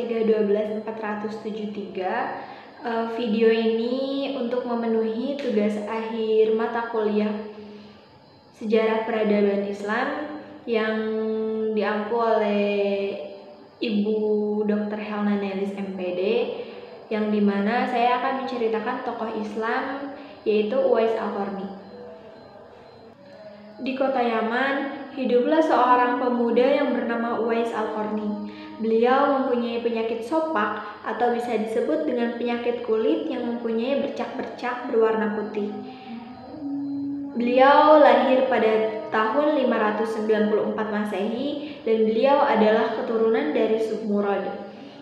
312/473. Video ini untuk memenuhi tugas akhir mata kuliah Sejarah Peradaban Islam yang diampu oleh Ibu Dr. Helna Nelis MPD, yang dimana saya akan menceritakan tokoh Islam yaitu Uwais Al-Qarni. Di kota Yaman, hiduplah seorang pemuda yang bernama Uwais Al-Qarni. Beliau mempunyai penyakit sopak atau bisa disebut dengan penyakit kulit yang mempunyai bercak-bercak berwarna putih. Beliau lahir pada tahun 594 Masehi dan beliau adalah keturunan dari Submurad.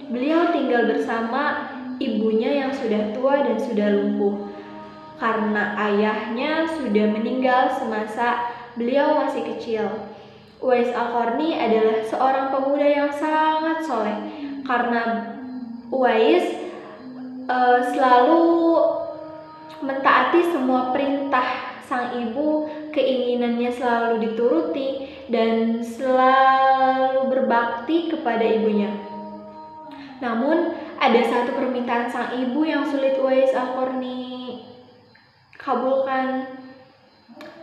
Beliau tinggal bersama ibunya yang sudah tua dan sudah lumpuh karena ayahnya sudah meninggal semasa beliau masih kecil. Uwais Al-Qarni adalah seorang pemuda yang sangat soleh karena Uwais selalu mentaati semua perintah sang ibu, keinginannya selalu dituruti dan selalu berbakti kepada ibunya. Namun ada satu permintaan sang ibu yang sulit Uwais Al-Qarni kabulkan.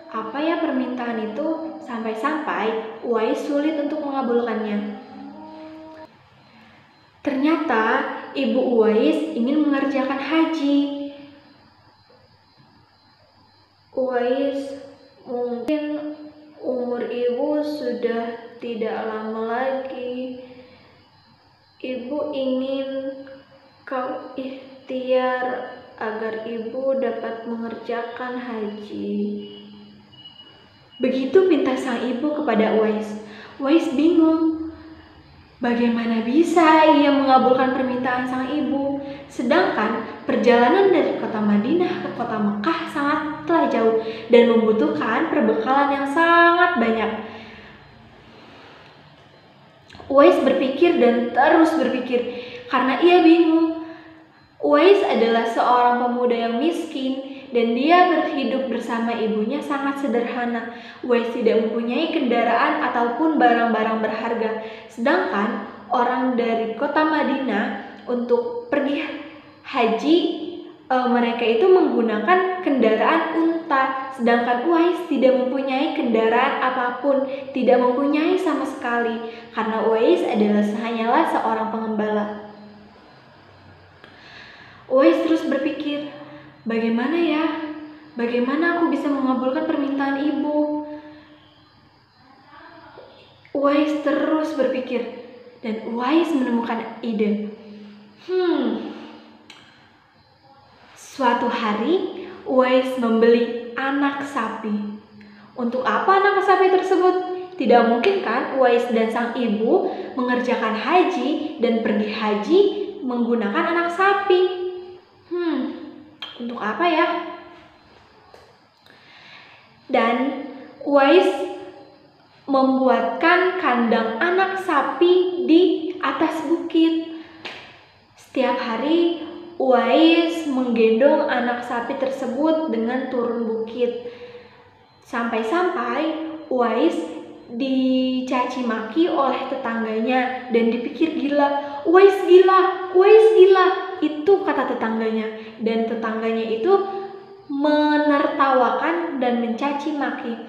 Apa ya permintaan itu? Sampai-sampai Uwais sulit untuk mengabulkannya. Ternyata ibu Uwais ingin mengerjakan haji. Uwais, mungkin umur ibu sudah tidak lama lagi. Ibu ingin kau ikhtiar agar ibu dapat mengerjakan haji. Begitu pinta sang ibu kepada Uwais. Uwais bingung. Bagaimana bisa ia mengabulkan permintaan sang ibu? Sedangkan perjalanan dari kota Madinah ke kota Mekah sangatlah jauh dan membutuhkan perbekalan yang sangat banyak. Uwais berpikir dan terus berpikir karena ia bingung. Uwais adalah seorang pemuda yang miskin dan dia berhidup bersama ibunya sangat sederhana. Uwais tidak mempunyai kendaraan ataupun barang-barang berharga. Sedangkan orang dari kota Madinah untuk pergi haji, mereka itu menggunakan kendaraan unta. Sedangkan Uwais tidak mempunyai kendaraan apapun, tidak mempunyai sama sekali. Karena Uwais hanyalah seorang pengembala. Uwais terus berpikir, bagaimana ya? Bagaimana aku bisa mengabulkan permintaan ibu? Uwais terus berpikir dan Uwais menemukan ide. Suatu hari Uwais membeli anak sapi. Untuk apa anak sapi tersebut? Tidak mungkin kan Uwais dan sang ibu mengerjakan haji dan pergi haji menggunakan anak sapi. Untuk apa ya? Dan Uwais membuatkan kandang anak sapi di atas bukit. Setiap hari Uwais menggendong anak sapi tersebut dengan turun bukit. Sampai-sampai Uwais dicaci maki oleh tetangganya dan dipikir gila. Uwais gila, Uwais gila. Itu kata tetangganya, dan tetangganya itu menertawakan dan mencaci maki.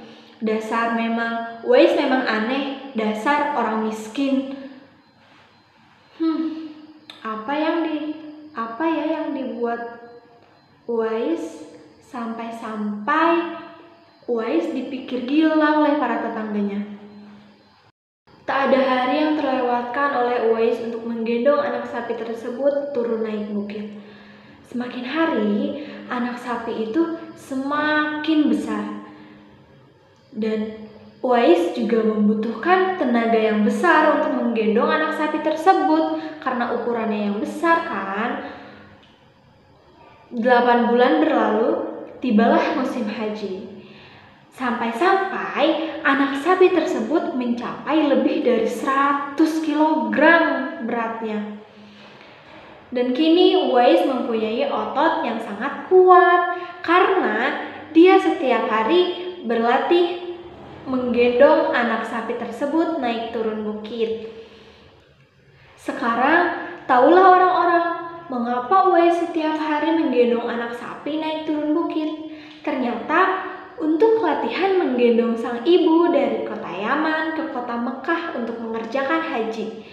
Uwais memang aneh, dasar orang miskin. Apa yang dibuat Uwais sampai Uwais dipikir gila oleh para tetangganya. Tak ada hari yang terlewatkan oleh Uwais untuk menggendong anak sapi tersebut turun naik bukit. Semakin hari, anak sapi itu semakin besar. Dan Uwais juga membutuhkan tenaga yang besar untuk menggendong anak sapi tersebut karena ukurannya yang besar kan. 8 bulan berlalu, tibalah musim haji. Sampai-sampai anak sapi tersebut mencapai lebih dari 100 kg beratnya. Dan kini Uwais mempunyai otot yang sangat kuat karena dia setiap hari berlatih menggendong anak sapi tersebut naik turun bukit. Sekarang Taulah orang-orang mengapa Uwais setiap hari menggendong anak sapi naik turun bukit. Ternyata untuk latihan menggendong sang ibu dari kota Yaman ke kota Mekah untuk mengerjakan haji.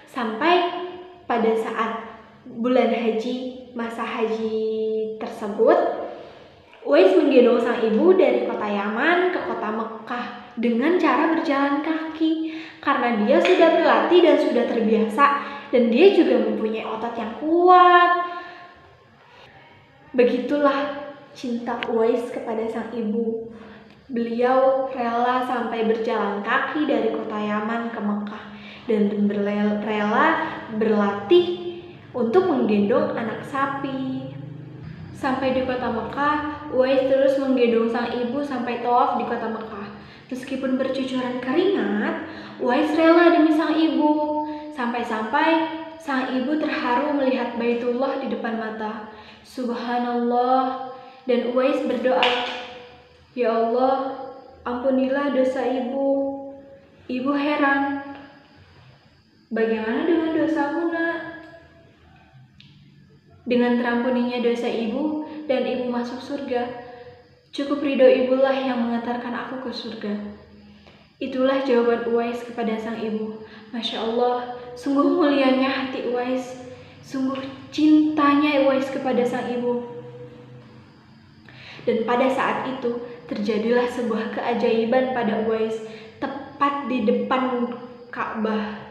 Sampai pada saat bulan haji, masa haji tersebut, Uwais menggendong sang ibu dari kota Yaman ke kota Mekah dengan cara berjalan kaki karena dia sudah berlatih dan sudah terbiasa dan dia juga mempunyai otot yang kuat. Begitulah cinta Uwais kepada sang ibu. Beliau rela sampai berjalan kaki dari kota Yaman ke Mekah dan rela berlatih untuk menggendong anak sapi. Sampai di kota Mekah, Uwais terus menggendong sang ibu sampai tawaf di kota Mekah. Meskipun bercucuran keringat, Uwais rela demi sang ibu. Sampai-sampai sang ibu terharu melihat Baitullah di depan mata. Subhanallah. Dan Uwais berdoa, "Ya Allah, ampunilah dosa ibu. Ibu heran, bagaimana dengan dosamu, nak?" Dengan terampuninya dosa ibu dan ibu masuk surga, cukup ridho ibulah yang mengantarkan aku ke surga. Itulah jawaban Uwais kepada sang ibu. Masya Allah, sungguh mulianya hati Uwais, sungguh cintanya Uwais kepada sang ibu. Dan pada saat itu terjadilah sebuah keajaiban pada Uwais tepat di depan Ka'bah.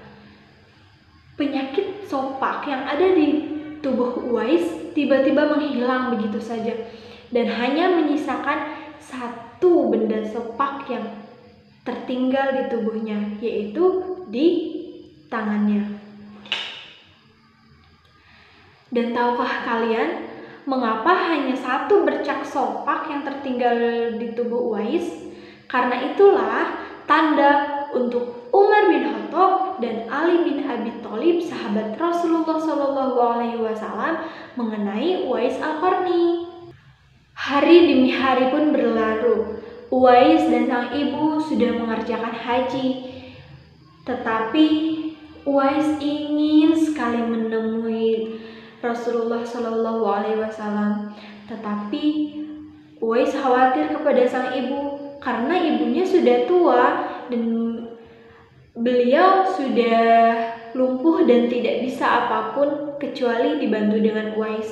Penyakit sopak yang ada di tubuh Uwais tiba-tiba menghilang begitu saja dan hanya menyisakan satu benda sopak yang tertinggal di tubuhnya, yaitu di tangannya. Dan tahukah kalian mengapa hanya satu bercak sopak yang tertinggal di tubuh Uwais? Karena itulah tanda untuk Umar bin Khattab dan Ali bin Abi Thalib, sahabat Rasulullah SAW, mengenai Uwais Al-Qarni. Hari demi hari pun berlalu. Uwais dan sang ibu sudah mengerjakan haji, tetapi Uwais ingin sekali menemui Rasulullah SAW. Tetapi Uwais khawatir kepada sang ibu karena ibunya sudah tua dan beliau sudah lumpuh dan tidak bisa apapun kecuali dibantu dengan Uwais.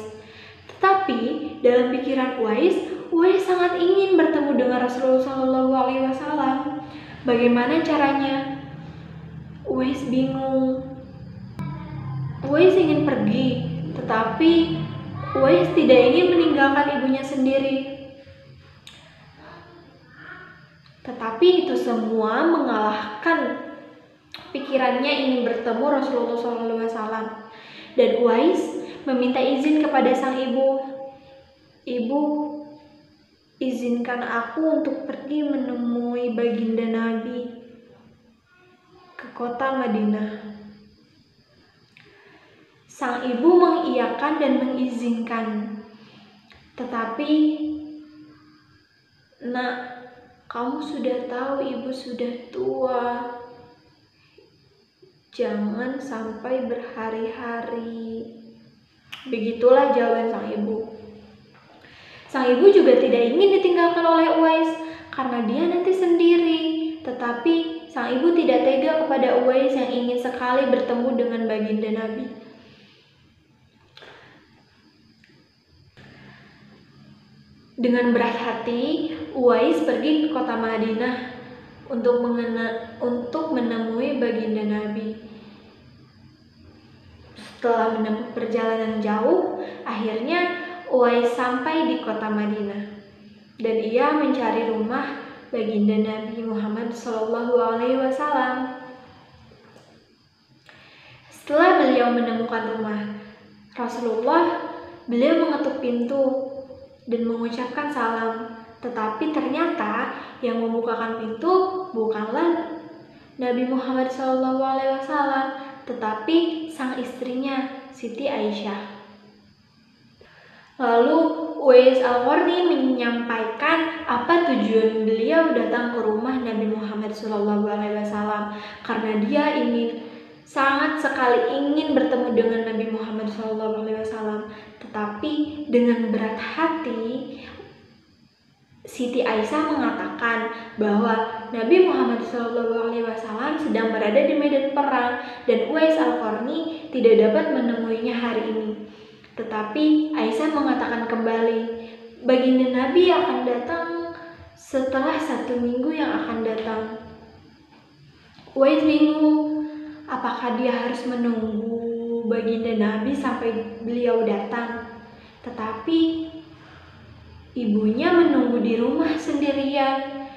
Tetapi dalam pikiran Uwais sangat ingin bertemu dengan Rasulullah SAW. Bagaimana caranya? Uwais bingung. Uwais ingin pergi, tetapi Uwais tidak ingin meninggalkan ibunya sendiri. Tetapi itu semua mengalahkan pikirannya ingin bertemu Rasulullah SAW. Dan Uwais meminta izin kepada sang ibu. "Ibu, izinkan aku untuk pergi menemui baginda Nabi ke kota Madinah." Sang ibu mengiyakan dan mengizinkan. Tetapi, "Nak, kamu sudah tahu ibu sudah tua. Jangan sampai berhari-hari." Begitulah jawaban sang ibu. Sang ibu juga tidak ingin ditinggalkan oleh Uwais karena dia nanti sendiri. Tetapi sang ibu tidak tega kepada Uwais yang ingin sekali bertemu dengan baginda Nabi. Dengan berat hati, Uwais pergi ke kota Madinah untuk menemui baginda Nabi. Setelah menempuh perjalanan jauh, akhirnya Uwais sampai di kota Madinah dan ia mencari rumah baginda Nabi Muhammad SAW. Setelah beliau menemukan rumah Rasulullah, beliau mengetuk pintu dan mengucapkan salam. Tetapi ternyata yang membukakan pintu bukanlah Nabi Muhammad SAW, tetapi sang istrinya, Siti Aisyah. Lalu Uwais Al-Qarni menyampaikan apa tujuan beliau datang ke rumah Nabi Muhammad SAW, karena dia ingin sangat sekali ingin bertemu dengan Nabi Muhammad SAW, tetapi dengan berat hati Siti Aisyah mengatakan bahwa Nabi Muhammad SAW sedang berada di medan perang dan Uwais Al-Qarni tidak dapat menemuinya hari ini. Tetapi Aisyah mengatakan kembali, baginda Nabi akan datang setelah 1 minggu yang akan datang. Uwais bingung, apakah dia harus menunggu baginda Nabi sampai beliau datang? Tetapi ibunya menunggu di rumah sendirian.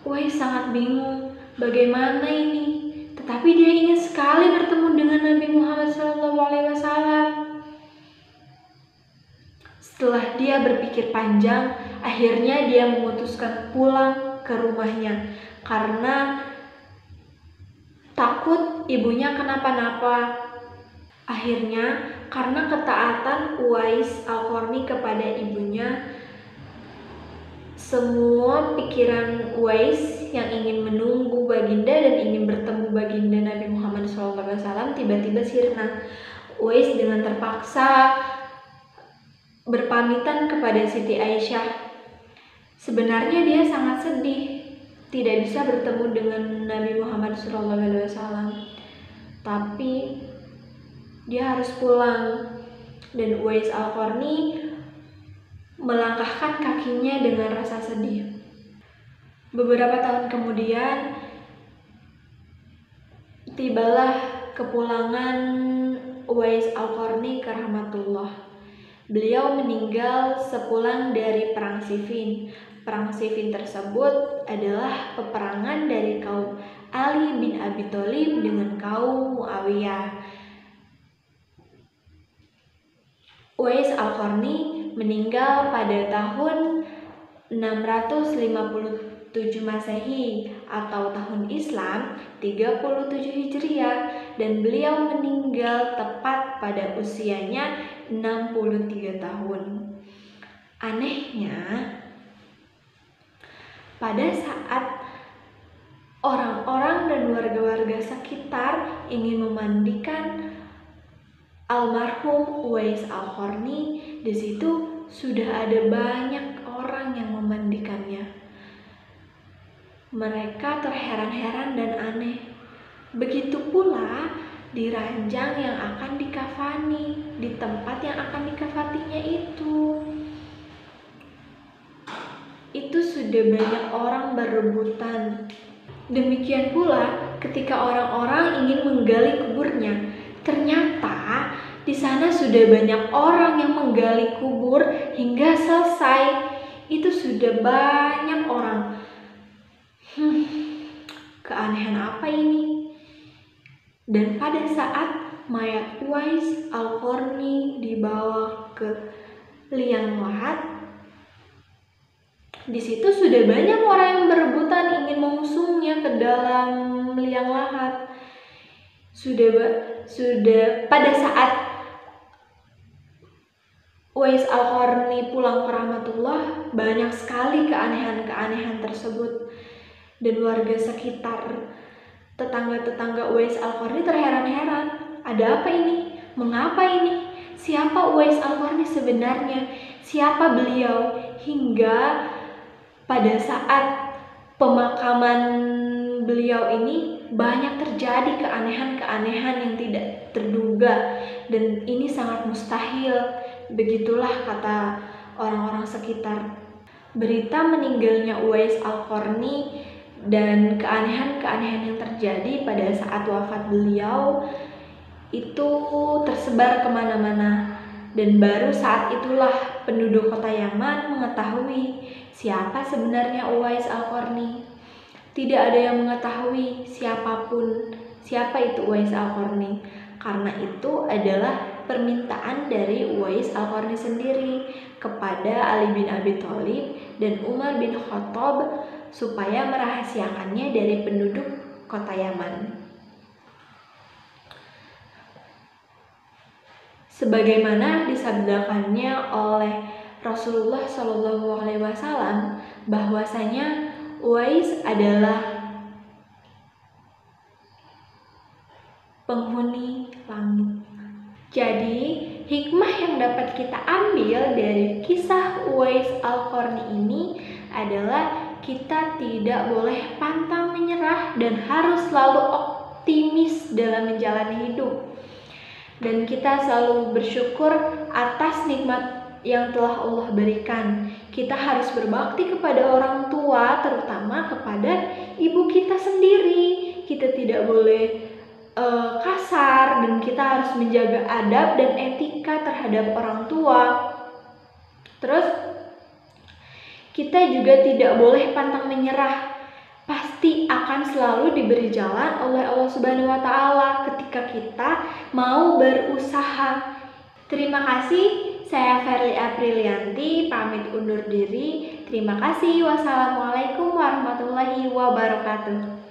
Uwais sangat bingung, bagaimana ini? Tetapi dia ingin sekali bertemu dengan Nabi Muhammad SAW. Setelah dia berpikir panjang, akhirnya dia memutuskan pulang ke rumahnya karena takut ibunya kenapa-napa. Akhirnya, karena ketaatan Uwais Al-Qarni kepada ibunya, semua pikiran Uwais yang ingin menunggu baginda dan ingin bertemu baginda Nabi Muhammad SAW tiba-tiba sirna. Uwais dengan terpaksa berpamitan kepada Siti Aisyah. Sebenarnya dia sangat sedih tidak bisa bertemu dengan Nabi Muhammad SAW, tapi dia harus pulang, dan Uwais Al-Qarni melangkahkan kakinya dengan rasa sedih. Beberapa tahun kemudian, tibalah kepulangan Uwais Al-Qarni ke rahmatullah. Beliau meninggal sepulang dari Perang Siffin. Perang Siffin tersebut adalah peperangan dari kaum Ali bin Abi Thalib dengan kaum Muawiyah. Uwais Al-Qarni meninggal pada tahun 657 Masehi atau tahun Islam 37 Hijriah, dan beliau meninggal tepat pada usianya 63 tahun. Anehnya, pada saat orang-orang dan warga-warga sekitar ingin memandikan almarhum Uwais Al-Qarni, di situ sudah ada banyak orang yang memandikannya. Mereka terheran-heran dan aneh. Begitu pula di ranjang yang akan dikafani, di tempat yang akan dikafaninya itu sudah banyak orang berebutan. Demikian pula ketika orang-orang ingin menggali kuburnya, ternyata di sana sudah banyak orang yang menggali kubur hingga selesai. Itu sudah banyak orang. Keanehan apa ini? Dan pada saat mayat Uwais Al-Qarni dibawa ke liang lahat, di situ sudah banyak orang yang berebutan ingin mengusungnya ke dalam liang lahat. Sudah pada saat Uwais Al-Qarni pulang ke rahmatullah, banyak sekali keanehan-keanehan tersebut, dan warga sekitar, tetangga-tetangga Uwais Al-Qarni terheran-heran. Ada apa ini? Mengapa ini? Siapa Uwais Al-Qarni sebenarnya? Siapa beliau? Hingga pada saat pemakaman beliau ini banyak terjadi keanehan-keanehan yang tidak terduga, dan ini sangat mustahil. Begitulah kata orang-orang sekitar. Berita meninggalnya Uwais Al-Qarni dan keanehan-keanehan yang terjadi pada saat wafat beliau itu tersebar kemana-mana, dan baru saat itulah penduduk kota Yaman mengetahui siapa sebenarnya Uwais Al-Qarni. Tidak ada yang mengetahui siapa itu Uwais Al-Qarni, karena itu adalah permintaan dari Uwais Al-Qarni sendiri kepada Ali bin Abi Thalib dan Umar bin Khattab supaya merahasiakannya dari penduduk kota Yaman. Sebagaimana disabdakannya oleh Rasulullah SAW bahwasanya Uwais adalah penghuni langit. Jadi, hikmah yang dapat kita ambil dari kisah Uwais Al-Qarni ini adalah kita tidak boleh pantang menyerah dan harus selalu optimis dalam menjalani hidup. Dan kita selalu bersyukur atas nikmat yang telah Allah berikan. Kita harus berbakti kepada orang tua, terutama kepada ibu kita sendiri. Kita tidak boleh kasar dan kita harus menjaga adab dan etika terhadap orang tua. Terus kita juga tidak boleh pantang menyerah. Pasti akan selalu diberi jalan oleh Allah Subhanahu wa taala ketika kita mau berusaha. Terima kasih. Saya Verly Aprilianti pamit undur diri. Terima kasih. Wassalamualaikum warahmatullahi wabarakatuh.